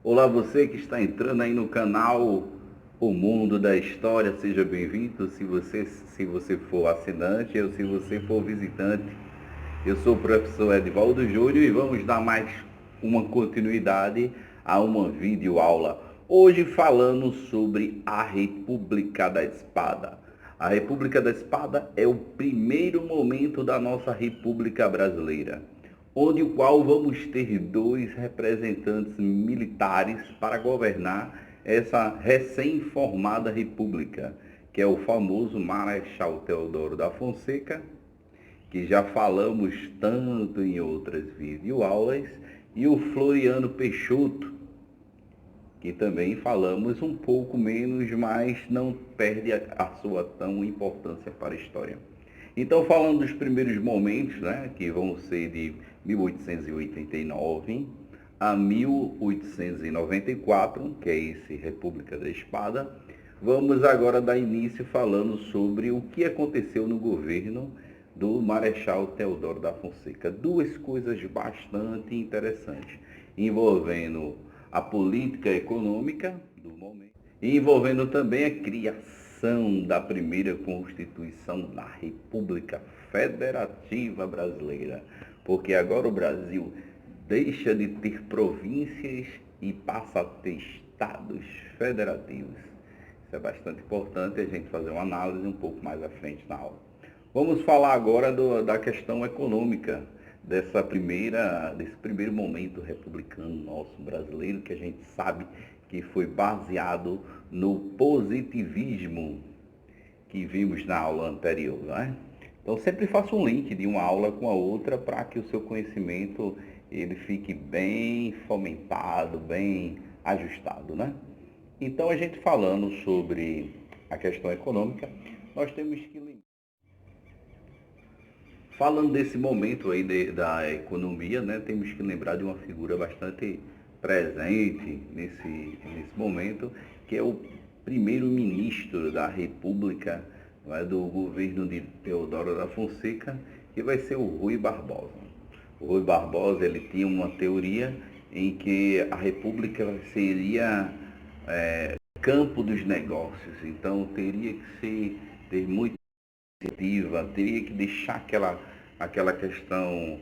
Olá, você que está entrando aí no canal O Mundo da História, seja bem-vindo. Se você for assinante ou se você for visitante, eu sou o professor Edivaldo Júnior e vamos dar mais uma continuidade a uma videoaula. Hoje falando sobre a República da Espada. A República da Espada é o primeiro momento da nossa República Brasileira, onde o qual vamos ter dois representantes militares para governar essa recém-formada república, que é o famoso Marechal Deodoro da Fonseca, que já falamos tanto em outras videoaulas, e o Floriano Peixoto, que também falamos um pouco menos, mas não perde a sua tão importância para a história. Então, falando dos primeiros momentos, né, que vão ser de 1889 a 1894, que é esse República da Espada, vamos agora dar início falando sobre o que aconteceu no governo do Marechal Deodoro da Fonseca. Duas coisas bastante interessantes, envolvendo a política econômica do momento e envolvendo também a criação da primeira Constituição da República Federativa Brasileira, porque agora o Brasil deixa de ter províncias e passa a ter estados federativos. Isso é bastante importante a gente fazer uma análise um pouco mais à frente na aula. Vamos falar agora da questão econômica desse primeiro momento republicano nosso brasileiro, que a gente sabe que foi baseado no positivismo que vimos na aula anterior, né? Então sempre faça um link de uma aula com a outra para que o seu conhecimento ele fique bem fomentado, bem ajustado, né? Então a gente falando sobre a questão econômica, nós temos que falando desse momento aí da economia, né, temos que lembrar de uma figura bastante presente nesse momento, que é o primeiro-ministro da República, não é, do governo de Deodoro da Fonseca, que vai ser o Rui Barbosa. O Rui Barbosa ele tinha uma teoria em que a República seria campo dos negócios, então teria que ter muito teria que deixar aquela questão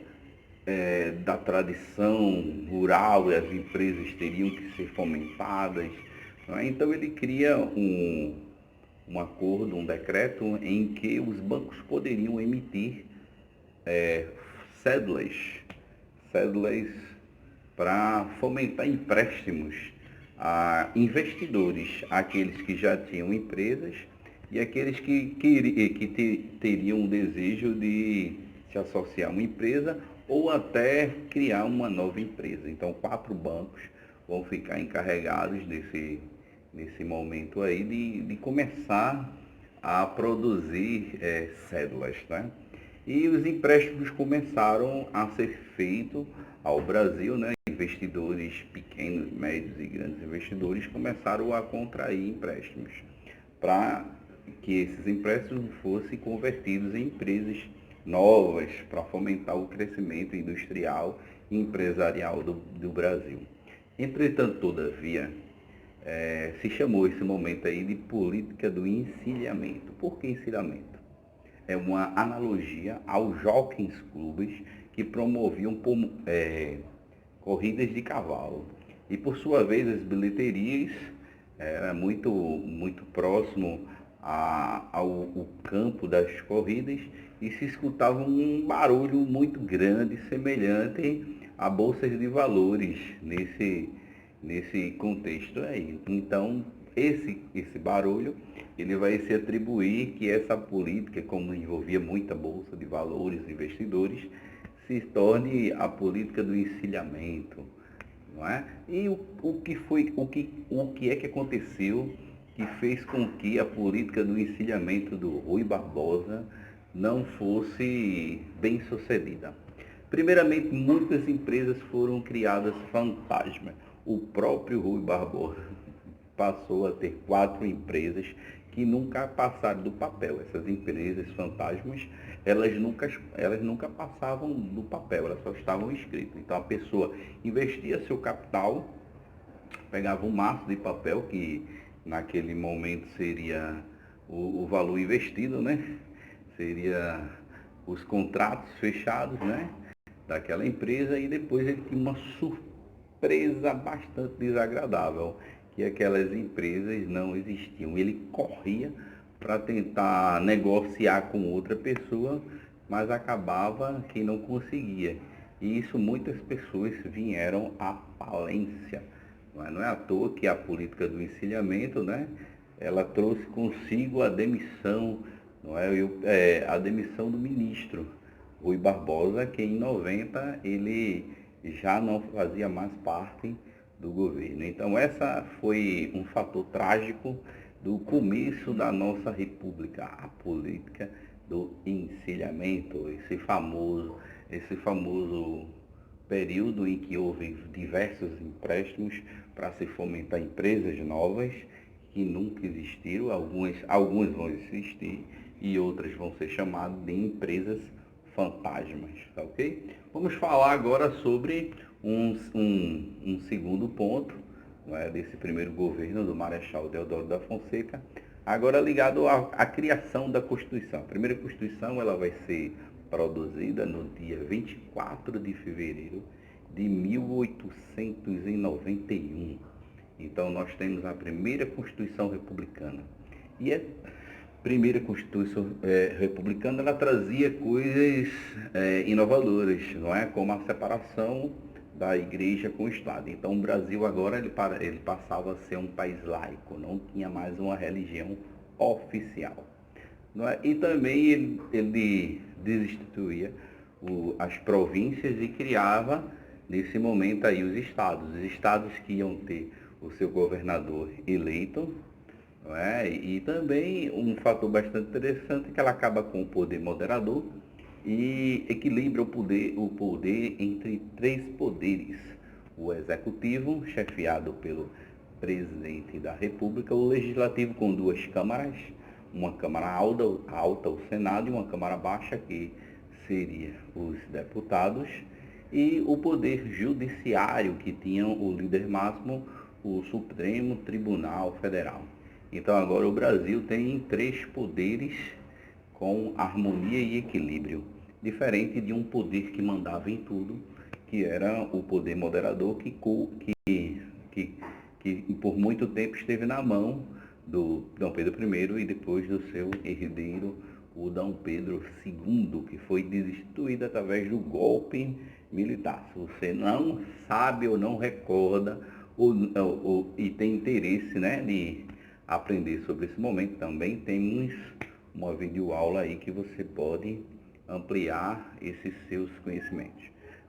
da tradição rural e as empresas teriam que ser fomentadas. Não é? Então ele cria um acordo, um decreto em que os bancos poderiam emitir cédulas, cédulas para fomentar empréstimos a investidores, aqueles que já tinham empresas e aqueles que teriam o desejo de se associar a uma empresa ou até criar uma nova empresa. Então, 4 bancos vão ficar encarregados nesse momento aí de começar a produzir cédulas, né? E os empréstimos começaram a ser feitos ao Brasil, né? Investidores pequenos, médios e grandes investidores começaram a contrair empréstimos para que esses empréstimos fossem convertidos em empresas novas para fomentar o crescimento industrial e empresarial do Brasil. Entretanto, todavia, se chamou esse momento aí de política do encilhamento. Por que encilhamento? É uma analogia aos jockeys clubes que promoviam corridas de cavalo. E por sua vez as bilheterias era muito próximo ao campo das corridas e se escutava um barulho muito grande, semelhante a bolsas de valores nesse contexto aí. Então, esse barulho ele vai se atribuir que essa política, como envolvia muita bolsa de valores, investidores, se torne a política do encilhamento, não é? E o que é que aconteceu que fez com que a política do encilhamento do Rui Barbosa não fosse bem sucedida? Primeiramente, muitas empresas foram criadas fantasma. O próprio Rui Barbosa passou a ter 4 empresas que nunca passaram do papel. Essas empresas fantasmas, elas nunca passavam do papel, elas só estavam escritas. Então a pessoa investia seu capital pegava um maço de papel, que naquele momento seria o valor investido, né? Seria os contratos fechados, né? Daquela empresa, e depois ele tinha uma surpresa bastante desagradável, que aquelas empresas não existiam. Ele corria para tentar negociar com outra pessoa, mas acabava que não conseguia. E isso muitas pessoas vieram à falência. Não é à toa que a política do encilhamento, né, ela trouxe consigo a demissão, não é, a demissão do ministro Rui Barbosa, que em 90 ele já não fazia mais parte do governo. Então essa foi um fator trágico do começo da nossa república, a política do encilhamento, esse famoso período em que houve diversos empréstimos para se fomentar empresas novas que nunca existiram, algumas vão existir e outras vão ser chamadas de empresas fantasmas, tá ok? Vamos falar agora sobre um segundo ponto, não é, desse primeiro governo do Marechal Deodoro da Fonseca, agora ligado à criação da Constituição. A primeira Constituição ela vai ser produzida no dia 24 de fevereiro de 1891. Então nós temos a primeira Constituição republicana. E a primeira Constituição republicana ela trazia coisas inovadoras, não é? Como a separação da igreja com o Estado. Então o Brasil agora ele passava a ser um país laico, não tinha mais uma religião oficial. Não é? E também ele desinstituía as províncias e criava, nesse momento aí, os estados que iam ter o seu governador eleito, não é? E também um fator bastante interessante é que ela acaba com o poder moderador e equilibra o poder entre três poderes: o executivo, chefiado pelo presidente da República, o legislativo com duas câmaras, uma câmara alta, o Senado, e uma câmara baixa, que seria os deputados, e o poder judiciário, que tinha o líder máximo, o Supremo Tribunal Federal. Então agora o Brasil tem três poderes com harmonia e equilíbrio, diferente de um poder que mandava em tudo, que era o poder moderador, que por muito tempo esteve na mão do Dom Pedro I e depois do seu herdeiro, o Dom Pedro II, que foi destituído através do golpe militar. Se você não sabe ou não recorda e tem interesse, né, de aprender sobre esse momento, também temos uma videoaula aí que você pode ampliar esses seus conhecimentos,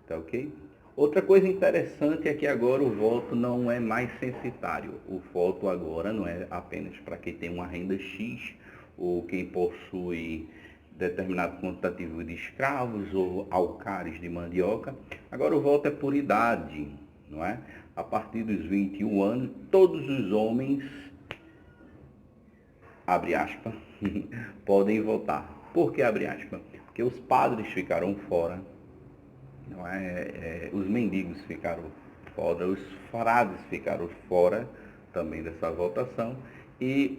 tá ok? Outra coisa interessante é que agora o voto não é mais censitário. O voto agora não é apenas para quem tem uma renda X ou quem possui determinado quantitativo de escravos ou alcares de mandioca. Agora o voto é por idade, não é? A partir dos 21 anos, todos os homens, abre aspas, podem votar. Por que abre aspas? Porque os padres ficaram fora, não é? Os mendigos ficaram fora, os frades ficaram fora também dessa votação, e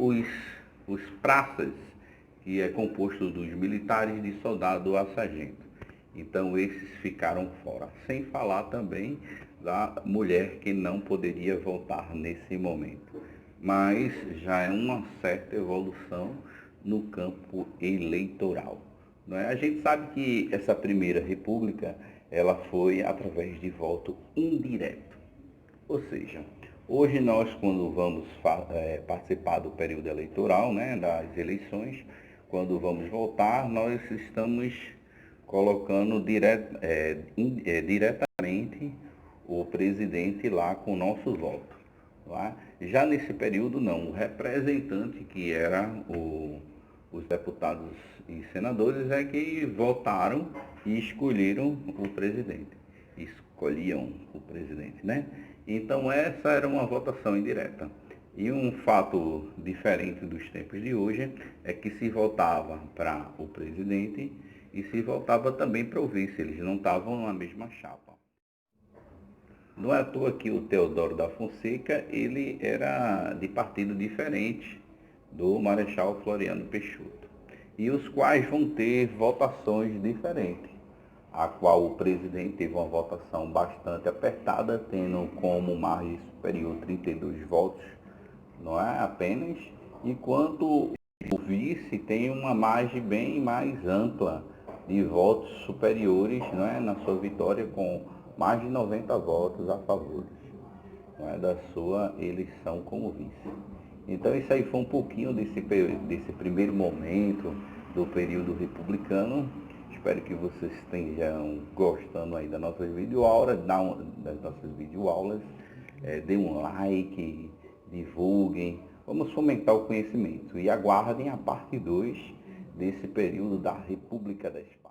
os praças, que é composto dos militares, de soldado a sargento. Então esses ficaram fora, sem falar também da mulher, que não poderia votar nesse momento. Mas já é uma certa evolução no campo eleitoral, não é? A gente sabe que essa primeira república ela foi através de voto indireto. Ou seja, hoje nós, quando vamos participar do período eleitoral, né, das eleições, quando vamos votar, nós estamos colocando diretamente o presidente lá com o nosso voto. Tá? Já nesse período não, o representante, que era os deputados e senadores, é que votaram e escolheram o presidente. Escolhiam o presidente, né? Então essa era uma votação indireta. E um fato diferente dos tempos de hoje é que se votava para o presidente e se votava também para o vice, eles não estavam na mesma chapa. Não é à toa que o Teodoro da Fonseca, ele era de partido diferente do Marechal Floriano Peixoto, e os quais vão ter votações diferentes, a qual o presidente teve uma votação bastante apertada, tendo como margem superior 32 votos, não é apenas, enquanto o vice tem uma margem bem mais ampla de votos superiores, não é, na sua vitória, com mais de 90 votos a favor, não é, da sua eleição como vice. Então isso aí foi um pouquinho desse primeiro momento do período republicano. Espero que vocês estejam gostando aí das nossas videoaulas, dê um like, divulguem, vamos fomentar o conhecimento e aguardem a parte 2 desse período da República da Espanha.